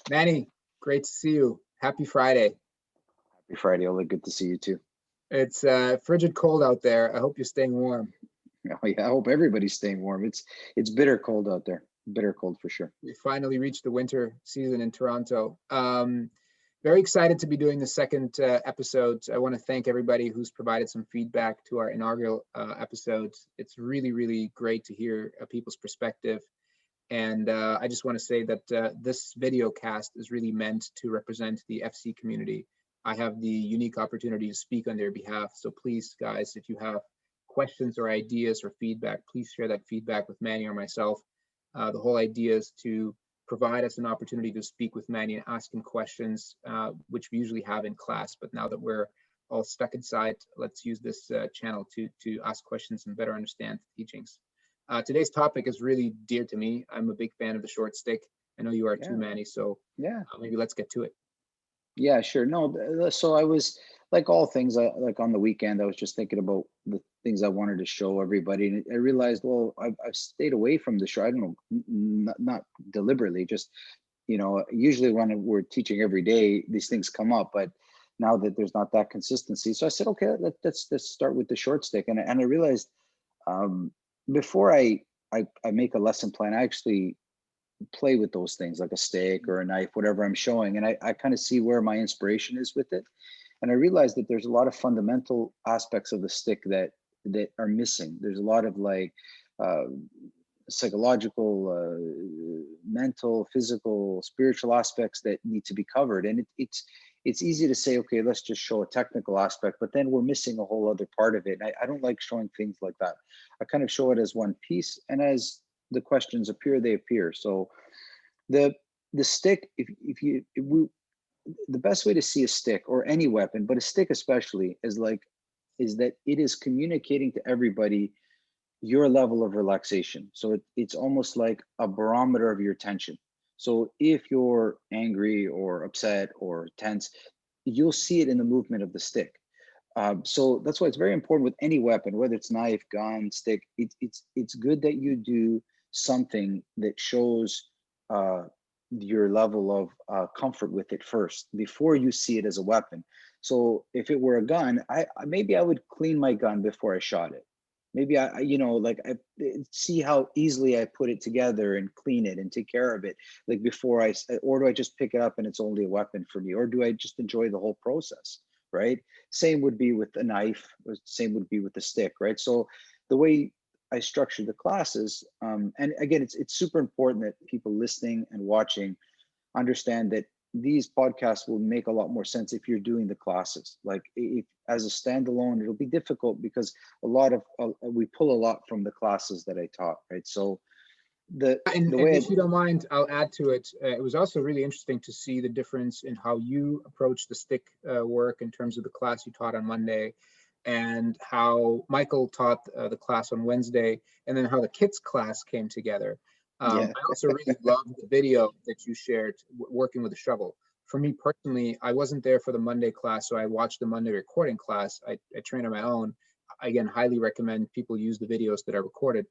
Manny, great to see you. Happy Friday. Happy Friday, Ola. Good to see you too. It's frigid cold out there. I hope you're staying warm. Oh yeah, I hope everybody's staying warm. It's bitter cold out there. Bitter cold for sure. We finally reached the winter season in Toronto. Very excited to be doing the second episode. I want to thank everybody who's provided some feedback to our inaugural episodes. It's really, really great to hear people's perspective. And I just want to say that this video cast is really meant to represent the FC community. I have the unique opportunity to speak on their behalf. So please, guys, if you have questions or ideas or feedback, please share that feedback with Manny or myself. The whole idea is to provide us an opportunity to speak with Manny and ask him questions, which we usually have in class. But now that we're all stuck inside, let's use this channel to ask questions and better understand the teachings. Today's topic is really dear to me. I'm a big fan of the short stick. I know you are too, Yeah, Manny. So yeah, maybe let's get to it. yeah. Sure. No. So I was like all things. Like on the weekend, I was just thinking about the things I wanted to show everybody, and I realized, well, I've stayed away from the show. I don't know, not deliberately, just usually when we're teaching every day, these things come up, but now that there's not that consistency, so I said, okay, let's start with the short stick, and I realized um, before I make a lesson plan, I actually play with those things like a stick or a knife, whatever I'm showing, and I kind of see where my inspiration is with it, and I realized that there's a lot of fundamental aspects of the stick that are missing. There's a lot of like uh, psychological, mental, physical, spiritual aspects that need to be covered. And it's easy to say, okay, let's just show a technical aspect, but then we're missing a whole other part of it. I don't like showing things like that. I kind of show it as one piece, and as the questions appear, they appear. So the the stick, if we the best way to see a stick or any weapon, but a stick especially, is that it is communicating to everybody your level of relaxation. So it's almost like a barometer of your tension. So if you're angry or upset or tense, you'll see it in the movement of the stick. So that's why it's very important with any weapon, whether it's knife, gun, stick. It's good that you do something that shows uh, your level of comfort with it first before you see it as a weapon. So if it were a gun, maybe I would clean my gun before I shot it. Maybe like see how easily I put it together and clean it and take care of it, like before or do I just pick it up and it's only a weapon for me, or do I just enjoy the whole process, right? Same would be with a knife, same would be with the stick, right? So the way I structure the classes, and again, it's super important that people listening and watching understand that these podcasts will make a lot more sense if you're doing the classes. Like if as a standalone, it'll be difficult because a lot of we pull a lot from the classes that I taught, right? So the And, the and way if you don't mind, I'll add to it. It was also really interesting to see the difference in how you approach the stick work in terms of the class you taught on Monday, and how Michael taught the class on Wednesday, and then how the kids class came together. yeah, I also really loved the video that you shared working with a shovel. For me personally, I wasn't there for the Monday class, so I watched the Monday recording class. I train on my own. Again, highly recommend people use the videos that are recorded.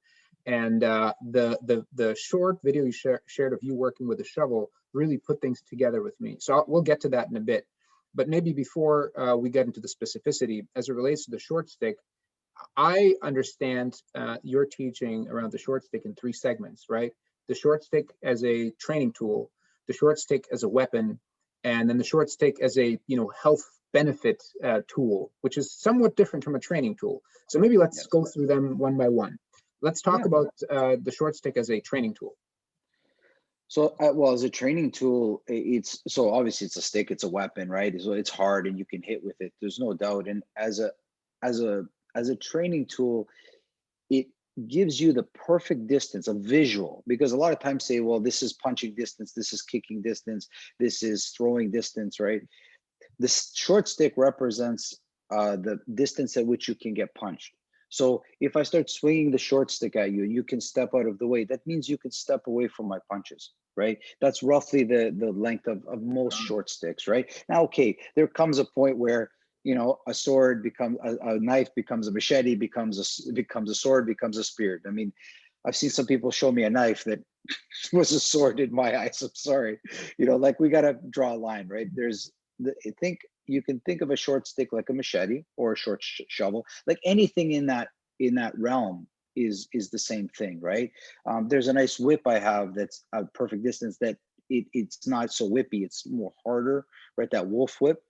And the short video you shared of you working with a shovel really put things together with me. So we'll get to that in a bit. But maybe before we get into the specificity, as it relates to the short stick, I understand your teaching around the short stick in three segments, right? The short stick as a training tool, the short stick as a weapon, and then the short stick as a health benefit tool, which is somewhat different from a training tool. So maybe let's yes, go through them one by one. Let's talk yeah. about the short stick as a training tool. So, well, as a training tool, it's so obviously it's a stick, it's a weapon, right? So it's hard and you can hit with it. There's no doubt. And as a as a training tool, it gives you the perfect distance, a visual, because a lot of times say, well, this is punching distance, this is kicking distance, this is throwing distance, right? This short stick represents the distance at which you can get punched. So if I start swinging the short stick at you, you can step out of the way. That means you can step away from my punches, right? That's roughly the length of most short sticks, right? Now, okay, there comes a point where a sword becomes a knife, becomes a machete, becomes a sword, becomes a spear. I mean, I've seen some people show me a knife that was a sword in my eyes. I'm sorry. Like we got to draw a line, right? I think you can think of a short stick like a machete or a short shovel, like anything in that realm is the same thing, right? There's a nice whip I have that's a perfect distance that it's not so whippy. It's more harder, right? That wolf whip.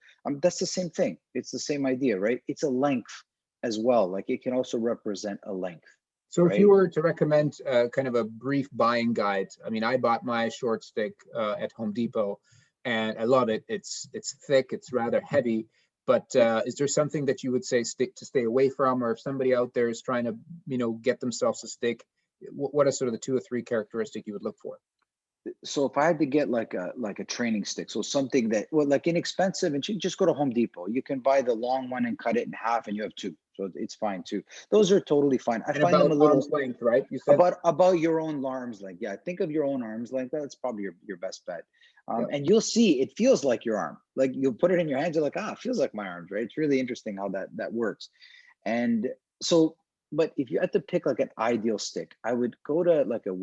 That's the same thing. It's the same idea, right? It's a length as well. Like it can also represent a length, So if you right? were to recommend kind of a brief buying guide, I mean, I bought my short stick at Home Depot, and I love it. It's thick, it's rather heavy, but is there something that you would say stay away from, or if somebody out there is trying to, get themselves a stick, what are sort of the 2 or 3 characteristics you would look for? So if I had to get like a training stick, so something that, well, like inexpensive, and you just go to Home Depot. You can buy the long one and cut it in half, and you have two, so it's fine too. Those are totally fine. I And find them about a arm's little length, right? You said. about your own arms length. Yeah, think of your own arms length. That's probably your best bet. Yeah. And you'll see it feels like your arm. Like you'll put it in your hands, you're like, it feels like my arms, right? It's really interesting how that works. And so, but if you had to pick like an ideal stick, I would go to like a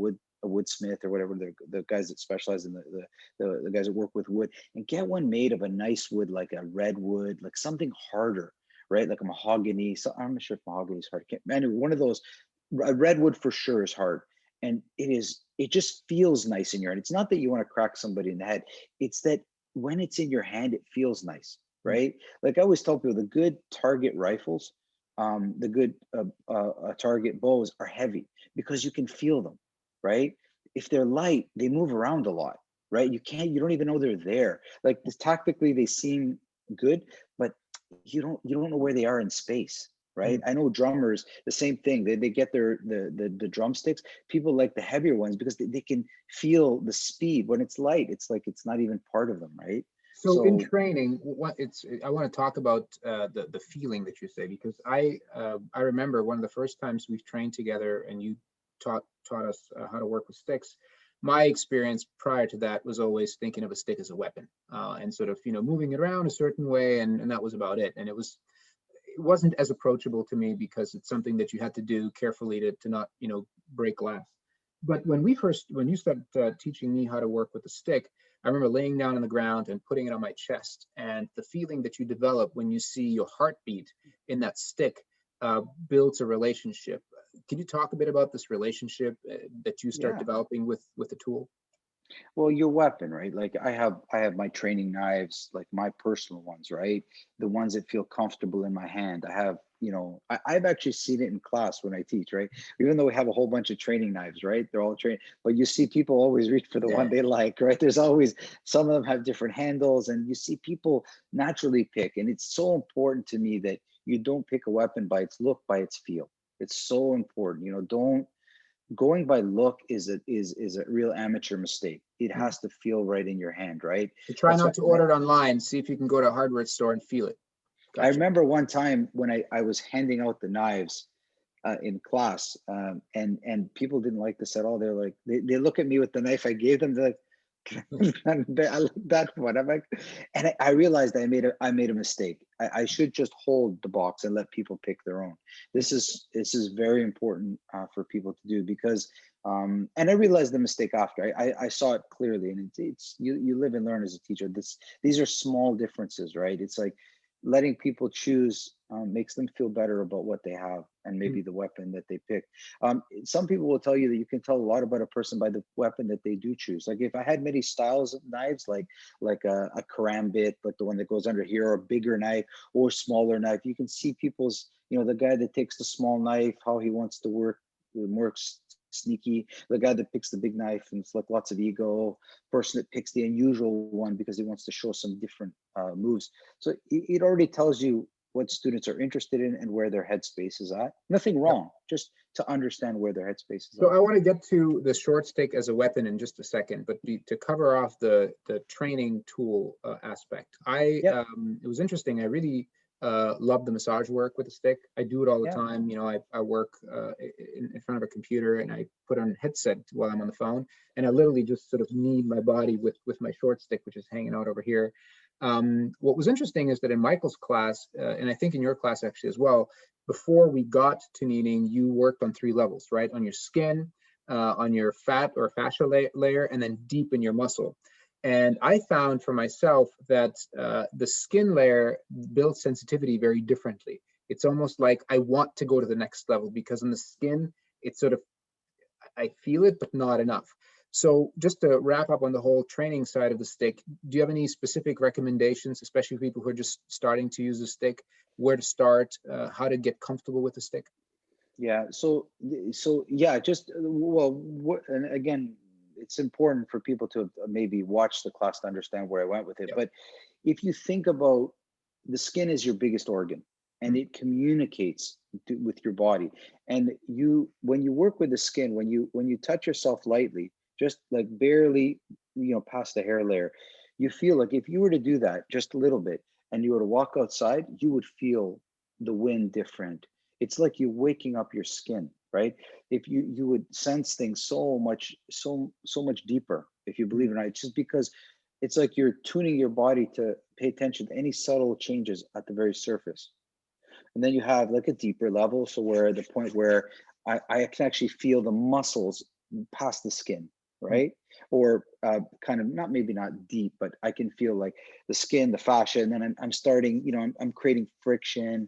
woodsmith or whatever, the guys that specialize in the guys that work with wood, and get one made of a nice wood, like a redwood, like something harder, right? Like a mahogany. So I'm not sure if mahogany is hard. Anyway, one of those, a redwood for sure is hard. And it just feels nice in your hand. It's not that you want to crack somebody in the head. It's that when it's in your hand, it feels nice, Mm. right? Like I always tell people, the good target rifles, the good target bows are heavy because you can feel them, right? If they're light, they move around a lot, right? You don't even know they're there. Like this, tactically, they seem good, but you don't know where they are in space, right? Mm. I know drummers, the same thing. They get the drumsticks. People like the heavier ones because they can feel the speed. When it's light, it's like it's not even part of them, right? So in So training, I want to talk about the feeling that you say, because I remember one of the first times we've trained together and you taught us how to work with sticks. My experience prior to that was always thinking of a stick as a weapon, and sort of moving it around a certain way, and that was about it. And it wasn't as approachable to me because it's something that you had to do carefully to not break glass. But when you started teaching me how to work with the stick, I remember laying down on the ground and putting it on my chest, and the feeling that you develop when you see your heartbeat in that stick builds a relationship. Can you talk a bit about this relationship that you start yeah. developing with the tool? Well, your weapon, right? Like I have my training knives, like my personal ones, right? The ones that feel comfortable in my hand. I have, I've actually seen it in class when I teach, right? Even though we have a whole bunch of training knives, right? They're all trained, but you see people always reach for the one Yeah. they like, right? There's always, some of them have different handles, and you see people naturally pick. And it's so important to me that you don't pick a weapon by its look, by its feel. It's so important. Don't going by look is a real amateur mistake. It Mm. has to feel right in your hand, right? So try That's not what to order it online. See if you can go to a hardware store and feel it. I Gotcha. remember one time when I was handing out the knives in class, and people didn't like this at all. They're like, they look at me with the knife I gave them. They're like, I like that one. I'm like, and I realized I made a mistake. I should just hold the box and let people pick their own. This is very important for people to do because, and I realized the mistake after. I saw it clearly, and it's you live and learn as a teacher. These are small differences, right? It's like letting people choose makes them feel better about what they have and maybe the weapon that they pick. Some people will tell you that you can tell a lot about a person by the weapon that they do choose. Like if I had many styles of knives, like a karambit, like the one that goes under here, or a bigger knife or smaller knife, you can see people's, the guy that takes the small knife, how he wants to work sneaky. The guy that picks the big knife and it's like lots of ego. Person that picks the unusual one because he wants to show some different moves. So it already tells you what students are interested in and where their headspace is at. Nothing Yep. wrong, just to understand where their headspace is So at. I want to get to the short stick as a weapon in just a second, but to cover off the training tool aspect, Yep. it was interesting. I really love the massage work with the stick. I do it all the Yeah. time. I work in front of a computer and I put on a headset while I'm on the phone, and I literally just sort of knead my body with my short stick, which is hanging out over here. What was interesting is that in Michael's class, and I think in your class actually as well, before we got to kneading, you worked on 3 levels, right? On your skin, on your fat or fascia layer, and then deep in your muscle. And I found for myself that the skin layer builds sensitivity very differently. It's almost like I want to go to the next level, because on the skin, it's sort of, I feel it, but not enough. So just to wrap up on the whole training side of the stick, do you have any specific recommendations, especially for people who are just starting to use the stick, where to start, how to get comfortable with the stick? Yeah. So yeah, just well, and again, it's important for people to maybe watch the class to understand where I went with it. Yep. But if you think about, the skin is your biggest organ, and Mm. it communicates with your body. And when you work with the skin, when you touch yourself lightly, just like barely, past the hair layer, you feel like if you were to do that just a little bit, and you were to walk outside, you would feel the wind different. It's like you're waking up your skin, right? If you would sense things so much deeper, if you believe Mm. it or not. It's just because it's like you're tuning your body to pay attention to any subtle changes at the very surface. And then you have like a deeper level, so where the point where I can actually feel the muscles past the skin, Mm. right? Or kind of, not, maybe not deep, but I can feel like the skin, the fascia, and then I'm starting, I'm creating friction.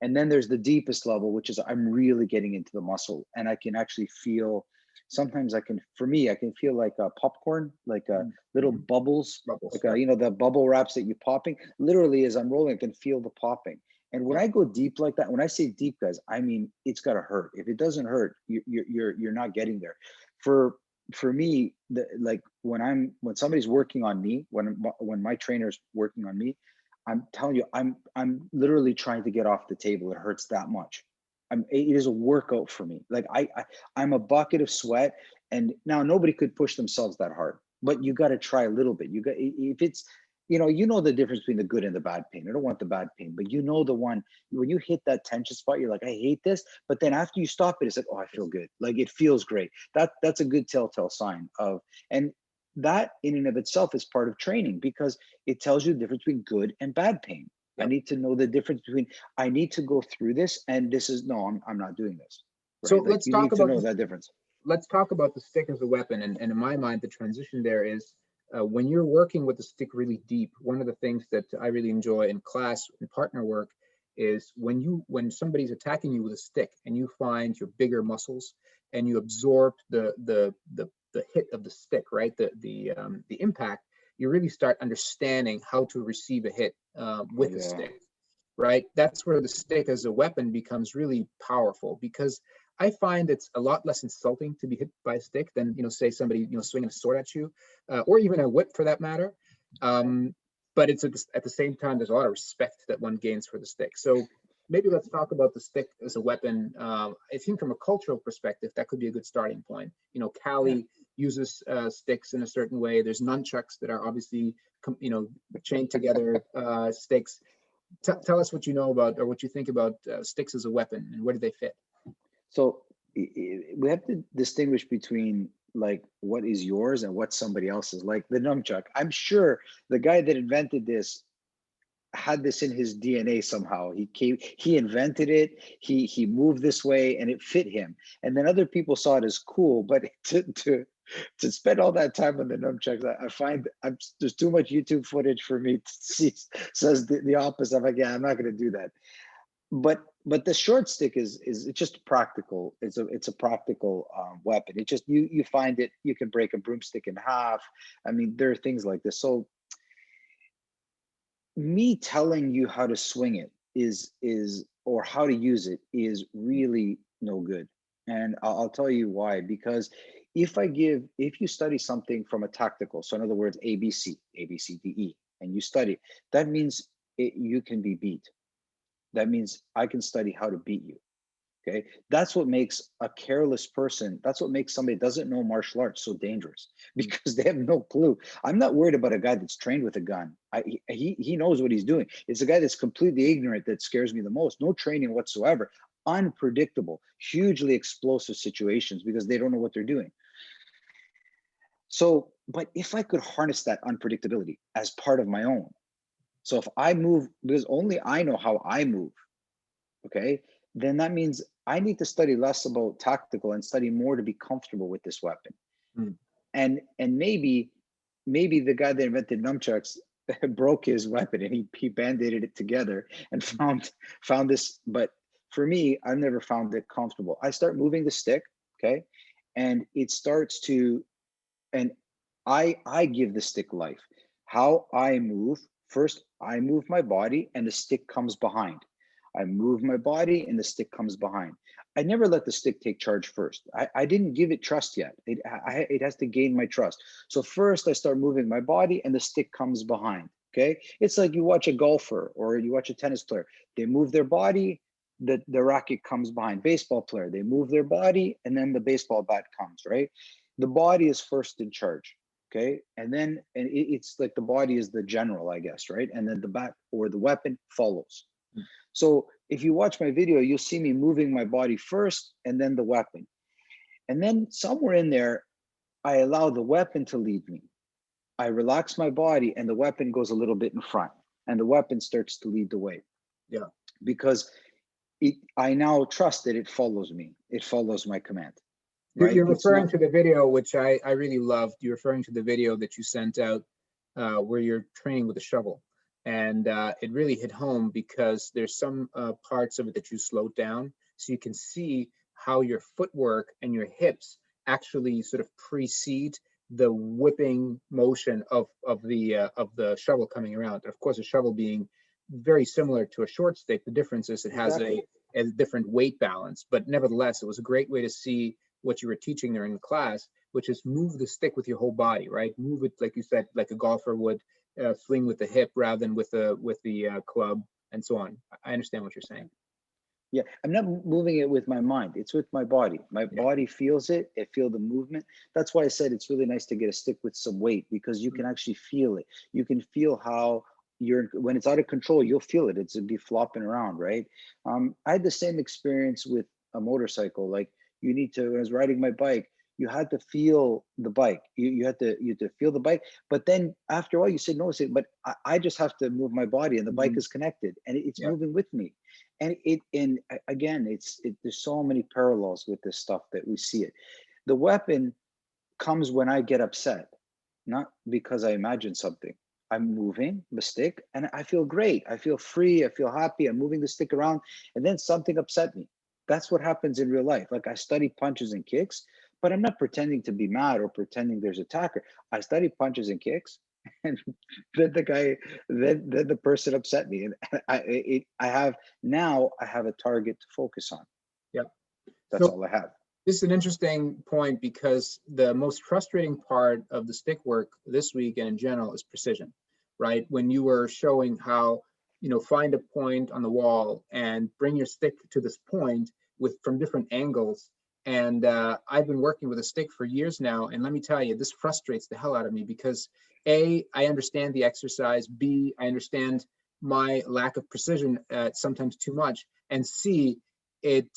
And then there's the deepest level, which is I'm really getting into the muscle, and I can actually feel. Sometimes for me, I can feel like popcorn, like Mm. little Mhm. bubbles, Bubbles. like Yeah. the bubble wraps that you popping. Literally, as I'm rolling, I can feel the popping. And when Yeah. I go deep like that, when I say deep, guys, I mean it's got to hurt. If it doesn't hurt, you're not getting there. For for me, like when somebody's working on me, when my trainer's working on me, I'm telling you, I'm literally trying to get off the table. It hurts that much. It is a workout for me. Like I'm a bucket of sweat, and now nobody could push themselves that hard. But you got to try a little bit. You got if it's the difference between the good and the bad pain. I don't want the bad pain, but the one when you hit that tension spot, you're like, I hate this. But then after you stop it, it's like, oh, I feel good. Like it feels great. That's a good telltale sign of, and that in and of itself is part of training, because it tells you the difference between good and bad pain. I Yep. need to know the difference between, I need to go through this, and this is, no, I'm not doing this. So Right? Like you need to know that difference. let's talk about the stick as a weapon. And in my mind, the transition there is, when you're working with the stick really deep, one of the things that I really enjoy in class and partner work is when somebody's attacking you with a stick and you find your bigger muscles and you absorb the hit of the stick, right? The impact, you really start understanding how to receive a hit Oh with the yeah. stick, right? That's where the stick as a weapon becomes really powerful, because I find it's a lot less insulting to be hit by a stick than, say somebody, swinging a sword at you, or even a whip for that matter. Right. Um, but it's at the same time, there's a lot of respect that one gains for the stick. So maybe let's talk about the stick as a weapon. I think from a cultural perspective, that could be a good starting point. Yeah. Cali uses sticks in a certain way. There's nunchucks that are obviously, chained together sticks. Tell us what you know about, or what you think about sticks as a weapon, and where do they fit? So we have to distinguish between like what is yours and what somebody else's. Like the nunchuck, I'm sure the guy that invented this had this in his DNA somehow. He invented it. He moved this way, and it fit him. And then other people saw it as cool, but to spend all that time on the nunchucks, I find there's too much YouTube footage for me to see. Says the opposite. I'm like, yeah, I'm not going to do that. But the short stick is it's just practical. It's a practical weapon. It just you find it. You can break a broomstick in half. I mean, there are things like this. So me telling you how to swing it is or how to use it is really no good. And I'll tell you why. Because if you study something from a tactical, so in other words, ABCDE, and you study, that means you can be beat. That means I can study how to beat you. Okay. That's what makes a careless person, that's what makes somebody that doesn't know martial arts so dangerous, Mm. because they have no clue. I'm not worried about a guy that's trained with a gun. He knows what he's doing. It's a guy that's completely ignorant that scares me the most. No training whatsoever. Unpredictable, hugely explosive situations because they don't know what they're doing. So, but if I could harness that unpredictability as part of my own, so if I move, because only I know how I move, okay, then that means I need to study less about tactical and study more to be comfortable with this weapon. Mm. And maybe the guy that invented nunchucks broke his weapon and he band-aided it together and found this. But for me, I've never found it comfortable. I start moving the stick, okay, and it starts to, and I give the stick life. How I move, first I move my body and the stick comes behind. I move my body and the stick comes behind. I never let the stick take charge first. I didn't give it trust yet. It has to gain my trust. So first I start moving my body and the stick comes behind. Okay. It's like you watch a golfer or you watch a tennis player. They move their body, the racket comes behind. Baseball player, they move their body and then the baseball bat comes, right? The body is first in charge. Okay. And then it's like the body is the general, I guess, right? And then the bat or the weapon follows. Mm. So if you watch my video, you'll see me moving my body first and then the weapon. And then somewhere in there, I allow the weapon to lead me. I relax my body and the weapon goes a little bit in front and the weapon starts to lead the way. Yeah. Because I now trust that it follows me. It follows my command. You're, Right? you're It's referring not. to the video, which I really loved. You're referring to the video that you sent out where you're training with a shovel. And it really hit home because there's some parts of it that you slowed down. So you can see how your footwork and your hips actually sort of precede the whipping motion of the shovel coming around. Of course, a shovel being very similar to a short stick, the difference is it has Exactly. a different weight balance. But nevertheless, it was a great way to see what you were teaching there in class, which is move the stick with your whole body, right? Move it, like you said, like a golfer would, swing with the hip rather than with the club and so on. I understand what you're saying. Yeah, I'm not moving it with my mind. It's with my body. My Yeah. body feels it. It feel the movement. That's why I said it's really nice to get a stick with some weight because you Mm. can actually feel it. You can feel how you're when it's out of control. You'll feel it. It'll be flopping around, right? I had the same experience with a motorcycle. Like you need to. When I was riding my bike, you had to feel the bike. You had to feel the bike. But then after a while, you said no. Say, but I just have to move my body, and the bike Mhm. is connected, and it's Yeah. moving with me. And again, there's so many parallels with this stuff that we see it. The weapon comes when I get upset, not because I imagine something. I'm moving the stick and I feel great. I feel free. I feel happy. I'm moving the stick around, and then something upset me. That's what happens in real life. Like I study punches and kicks, but I'm not pretending to be mad or pretending there's an attacker. I study punches and kicks, and then then the person upset me, and I have now I have a target to focus on. Yeah. That's So all I have. this is an interesting point because the most frustrating part of the stick work this week and in general is precision, right? When you were showing how, find a point on the wall and bring your stick to this point with from different angles. And I've been working with a stick for years now, and let me tell you, this frustrates the hell out of me because A, I understand the exercise. B, I understand my lack of precision, sometimes too much. And C, it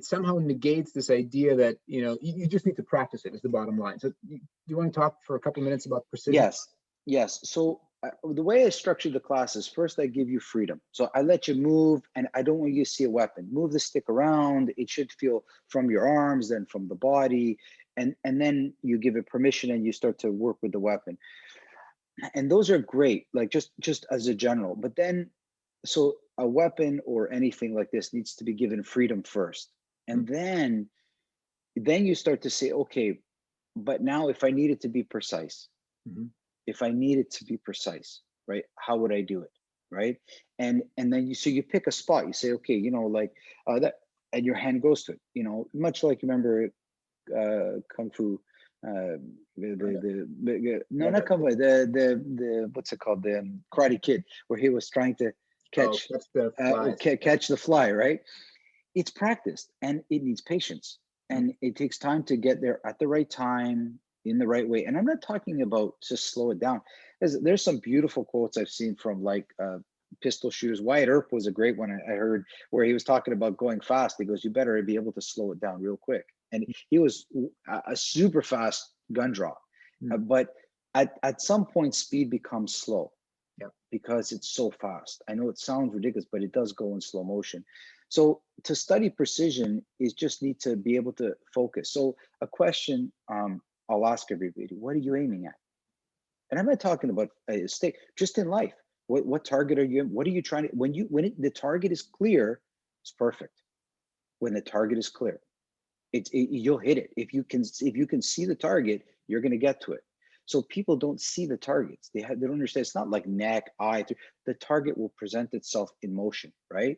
somehow negates this idea that you just need to practice it is the bottom line. So do you want to talk for a couple of minutes about precision? Yes, yes. So the way I structure the class is first I give you freedom. So I let you move, and I don't want you to see a weapon. Move the stick around. It should feel from your arms, then from the body, and then you give it permission, and you start to work with the weapon. And those are great, like just as a general. But then, so a weapon or anything like this needs to be given freedom first, Mm. and then you start to say, okay, but now if I need it to be precise, Mhm. if I needed to be precise, right? How would I do it, right? And then you pick a spot. You say, okay, like that, and your hand goes to it. Much like you remember kung fu. Kind of. No, Yeah, not kung fu. The what's it called? The Karate Kid, where he was trying to oh, catch that's the flies. catch the fly, right? It's practiced and it needs patience, Mm. and it takes time to get there at the right time in the right way. And I'm not talking about just slow it down. There's some beautiful quotes I've seen from like pistol shooters. Wyatt Earp was a great one I heard, where he was talking about going fast. He goes, you better be able to slow it down real quick. And he was a super fast gun draw. Mm. But at some point speed becomes slow Yeah. because it's so fast. I know it sounds ridiculous, but it does go in slow motion. So to study precision is just need to be able to focus. So a question I'll ask everybody: what are you aiming at? And I'm not talking about a stick, just in life. What target are you in? What are you trying to, the target is clear, it's perfect. When the target is clear, you'll hit it. If you can see the target, you're going to get to it. So people don't see the targets. They don't understand. It's not like neck, eye. The target will present itself in motion, right?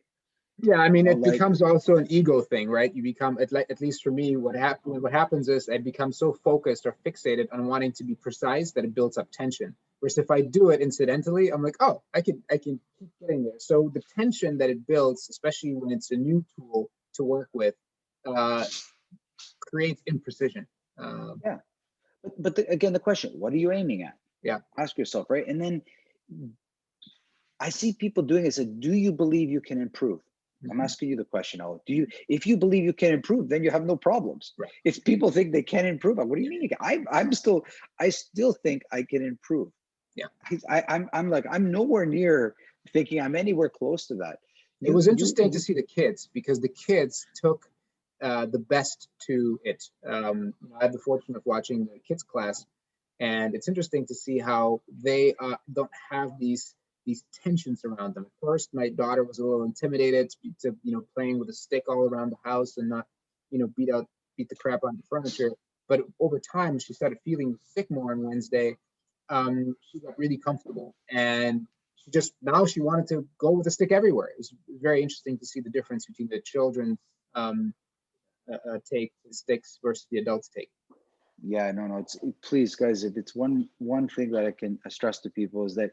Yeah, I mean, it Like, becomes also an ego thing, right? You become, at least for me, what happens is I become so focused or fixated on wanting to be precise that it builds up tension. Whereas if I do it incidentally, I'm like, oh, I can keep getting there. So the tension that it builds, especially when it's a new tool to work with, uh, creates imprecision. Um, yeah. But again, the question: what are you aiming at? yeah. Ask yourself, right? And then I see people doing it. Said, do you believe you can improve? I'm Mhm. asking you the question, Alex. If you believe you can improve, then you have no problems. Right. If people think they can improve, what do you mean? I still think I can improve. Yeah. I'm nowhere near thinking I'm anywhere close to that. It was interesting to see the kids because the kids took the best to it. I had the fortune of watching the kids class, and it's interesting to see how they don't have these tensions around them. At first, my daughter was a little intimidated to playing with a stick all around the house and not beat the crap out of the furniture. But over time, she started feeling sick more on Wednesday. She got really comfortable, and she wanted to go with a stick everywhere. It was very interesting to see the difference between the children's um, take to sticks versus the adults take. Yeah, no. Please, guys, if it's one thing that I can stress to people is that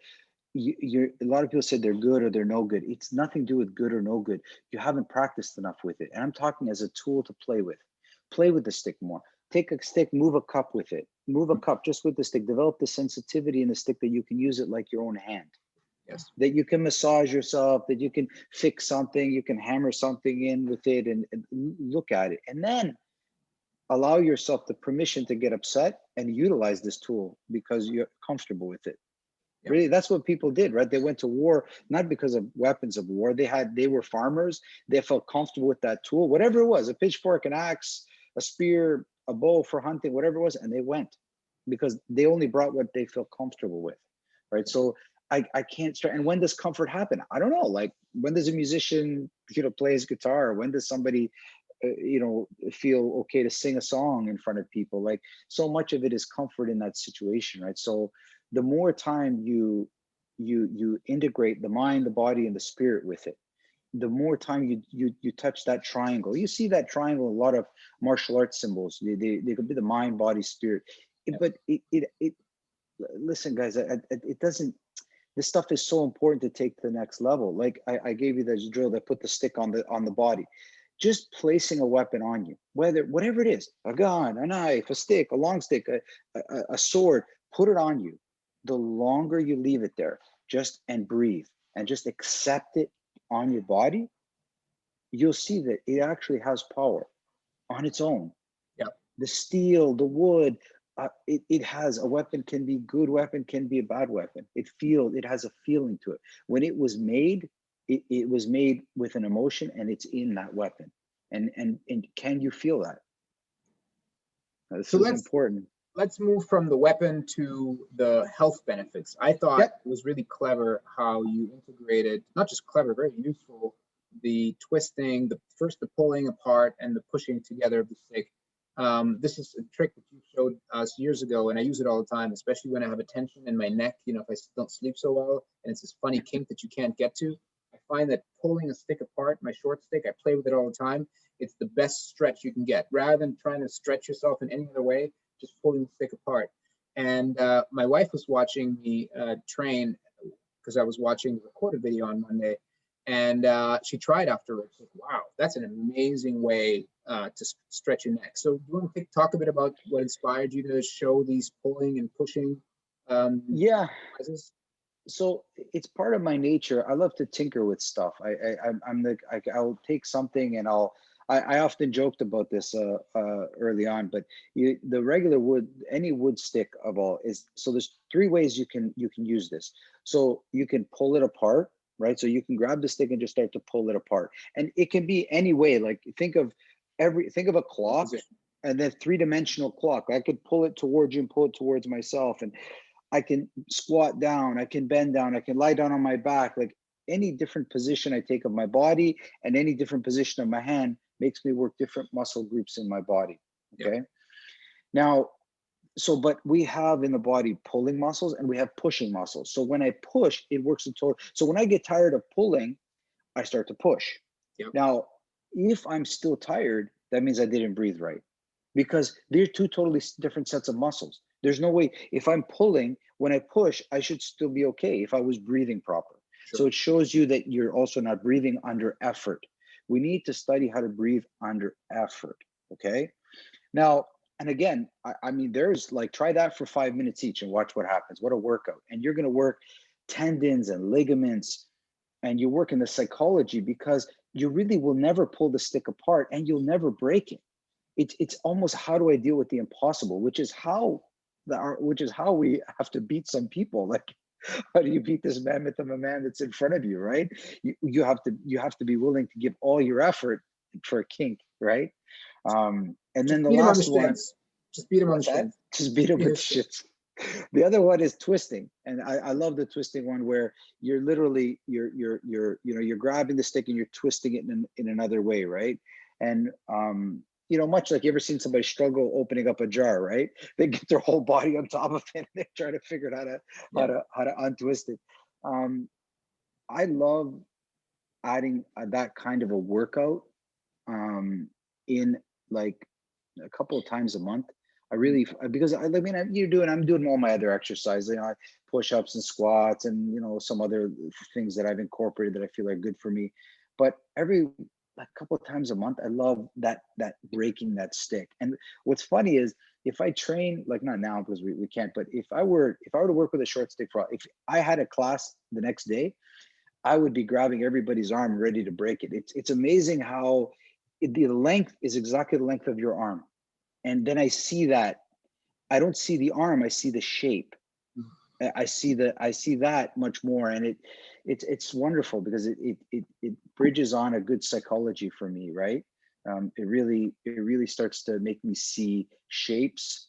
you're a lot of people say they're good or they're no good. It's nothing to do with good or no good. You haven't practiced enough with it. And I'm talking as a tool to play with. Play with the stick more. Take a stick, move a cup with it. Move a cup just with the stick. Develop the sensitivity in the stick that you can use it like your own hand. Yes. That you can massage yourself, that you can fix something, you can hammer something in with it and look at it. And then allow yourself the permission to get upset and utilize this tool because you're comfortable with it. Yep. Really, that's what people did, right? They went to war not because of weapons of war. They were farmers. They felt comfortable with that tool, whatever it was, a pitchfork, an axe, a spear, a bow for hunting, whatever it was, and they went because they only brought what they feel comfortable with, right? So I can't start. And when does comfort happen? I don't know. Like, when does a musician, play his guitar? When does somebody feel okay to sing a song in front of people? Like, so much of it is comfort in that situation, right? So the more time you integrate the mind, the body, and the spirit with it, the more time you touch that triangle. You see that triangle in a lot of martial arts symbols. They could be the mind, body, spirit. Yep. But it listen, guys, it doesn't. This stuff is so important to take to the next level. Like I gave you this drill that put the stick on the body. Just placing a weapon on you, whatever it is, a gun, a knife, a stick, a long stick, a sword, put it on you. The longer you leave it there, and breathe and just accept it on your body, you'll see that it actually has power on its own. Yep. The steel, the wood, it has a weapon, can be good weapon, can be a bad weapon. It has a feeling to it. When it was made, it was made with an emotion, and it's in that weapon. And can you feel that? This So is let's important. let's move from the weapon to the health benefits. I thought Yep. it was really clever how you integrated, not just clever, very useful, the twisting, the pulling apart and the pushing together of the stick. This is a trick that you showed us years ago, and I use it all the time, especially when I have a tension in my neck. If I don't sleep so well, and it's this funny kink that you can't get to. I find that pulling a stick apart, my short stick, I play with it all the time. It's the best stretch you can get. Rather than trying to stretch yourself in any other way, just pulling the stick apart. And my wife was watching me train because I was watching the recorded video on Monday, and she tried afterwards. Like, wow, that's an amazing way to stretch your neck. So, do you want to talk a bit about what inspired you to show these pulling and pushing Yeah. exercises? So it's part of my nature. I love to tinker with stuff. I'll take something and I often joked about this early on, but the regular wood, any wood stick of all is, so there's three ways you can use this. So you can pull it apart, right? So you can grab the stick and just start to pull it apart. And it can be any way. Like think of a clock, Position. and then three-dimensional clock. I could pull it towards you and pull it towards myself. And I can squat down, I can bend down, I can lie down on my back. Like any different position I take of my body and any different position of my hand makes me work different muscle groups in my body. Yep. Okay. Now, so but we have in the body pulling muscles and we have pushing muscles. So when I push, it works in total. So when I get tired of pulling, I start to push. Yep. Now, if I'm still tired, that means I didn't breathe right, because they're two totally different sets of muscles. There's no way, if I'm pulling, when I push, I should still be okay if I was breathing proper. Sure. So it shows you that you're also not breathing under effort. We need to study how to breathe under effort. Okay. Now, and again, I mean, there's like, try that for 5 minutes each and watch what happens. What a workout. And you're going to work tendons and ligaments, and you work in the psychology, because you really will never pull the stick apart and you'll never break it. It's almost, how do I deal with the impossible, which is how we have to beat some people. Like, how do you beat this mammoth of a man that's in front of you, right? You have to be willing to give all your effort for a kink, right? And Just then the beat him on the last one, shins. Just beat him on the what's that? shins. Just beat him Beat with his shins. shits. The other one is twisting, and I love the twisting one, where you're literally you're grabbing the stick and you're twisting it in another way, right? And much like, you ever seen somebody struggle opening up a jar, right? They get their whole body on top of it and they're trying to figure out how to untwist it. I love adding that kind of a workout in like a couple of times a month. I really, because I'm doing all my other exercises, push-ups and squats and some other things that I've incorporated that I feel are good for me. But every like couple of times a month, I love that breaking that stick. And what's funny is, if I train, like not now because we can't, but if I were to work with a short stick, if I had a class the next day, I would be grabbing everybody's arm ready to break it. It's amazing how the length is exactly the length of your arm. And then I see that, I don't see the arm, I see the shape. I see that much more. And it's wonderful, because it bridges on a good psychology for me, right? It really starts to make me see shapes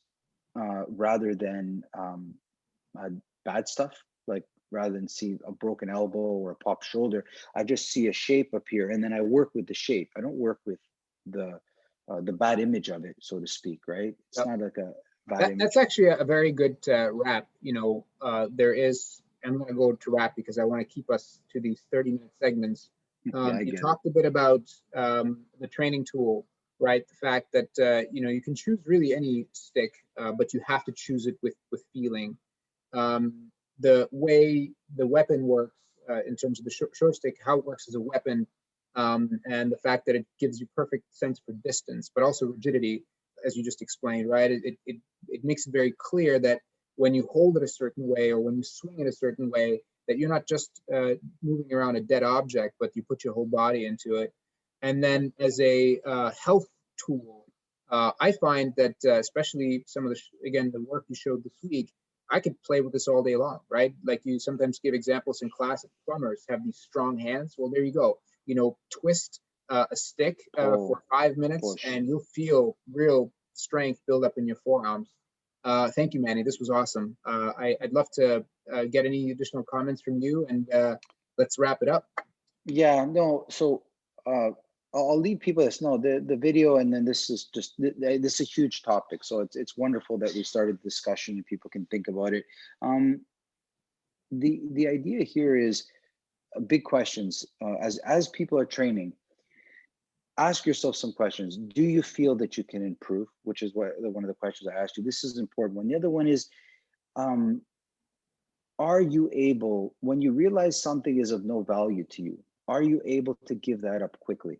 rather than bad stuff. Like, rather than see a broken elbow or a popped shoulder, I just see a shape appear, and then I work with the shape. I don't work with the bad image of it, so to speak, right? It's Yep. not like a bad image. That's actually a very good wrap. There is, I'm going to go to wrap because I want to keep us to these 30-minute segments. Yeah, I You get it. talked a bit about the training tool, right? The fact that, you can choose really any stick, but you have to choose it with feeling. The way the weapon works in terms of the short stick, how it works as a weapon, and the fact that it gives you perfect sense for distance, but also rigidity, as you just explained, right? It makes it very clear that when you hold it a certain way or when you swing it a certain way, that you're not just moving around a dead object, but you put your whole body into it. And then as a health tool, I find that especially some of the work you showed this week, I could play with this all day long, right? Like you sometimes give examples in class of plumbers have these strong hands. Well, there you go. Twist a stick for 5 minutes, push. and you'll feel real strength build up in your forearms. Thank you, Manny. This was awesome. I'd love to get any additional comments from you, and let's wrap it up. Yeah, no. So I'll leave people this. No, the video, and then this is this is a huge topic. So it's wonderful that we started the discussion and people can think about it. The idea here is big questions. As people are training, ask yourself some questions. Do you feel that you can improve? Which is one of the questions I asked you. This is an important one. The other one is, are you able, when you realize something is of no value to you, are you able to give that up quickly?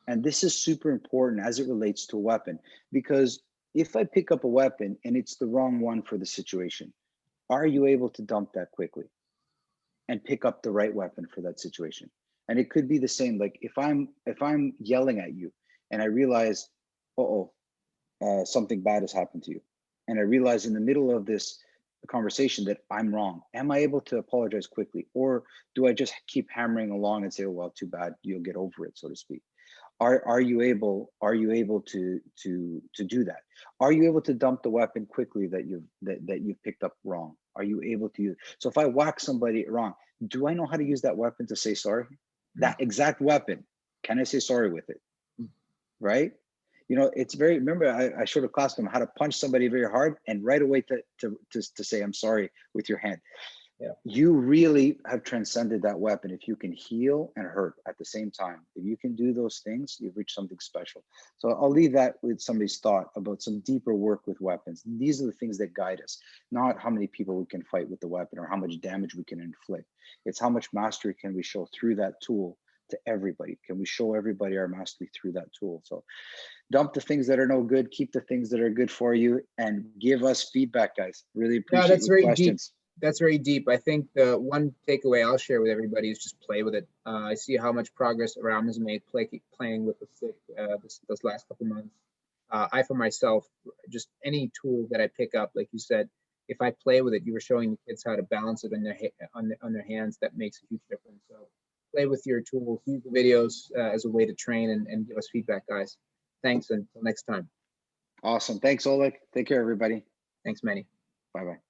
And this is super important as it relates to a weapon, because if I pick up a weapon and it's the wrong one for the situation, are you able to dump that quickly and pick up the right weapon for that situation? And it could be the same. Like if I'm yelling at you and I realize, something bad has happened to you, and I realize in the middle of this conversation that I'm wrong? Am I able to apologize quickly? Or do I just keep hammering along and say, oh, well, too bad, you'll get over it, so to speak? Are you able to do that? Are you able to dump the weapon quickly that you've picked up wrong? Are you able to use? So if I whack somebody wrong, do I know how to use that weapon to say sorry? That exact weapon, can I say sorry with it? Right? You know, it's very, remember I showed a class to them how to punch somebody very hard and right away to say I'm sorry with your hand. Yeah. You really have transcended that weapon. If you can heal and hurt at the same time, if you can do those things, you've reached something special. So I'll leave that with somebody's thought about some deeper work with weapons. These are the things that guide us, not how many people we can fight with the weapon or how much damage we can inflict. It's how much mastery can we show through that tool to everybody. Can we show everybody our mastery through that tool? So dump the things that are no good, keep the things that are good for you, and give us feedback, guys. Really No, appreciate that's with very deep. questions. That's very deep. I think the one takeaway I'll share with everybody is just play with it. I see how much progress Aram has made playing with the stick this last couple months. I, for myself, just any tool that I pick up, like you said, if I play with it, you were showing the kids how to balance it on their hands. That makes a huge difference. So play with your tools, use the videos as a way to train and give us feedback, guys. Thanks, until next time. Awesome. Thanks, Oleg. Take care, everybody. Thanks, Manny. Bye-bye.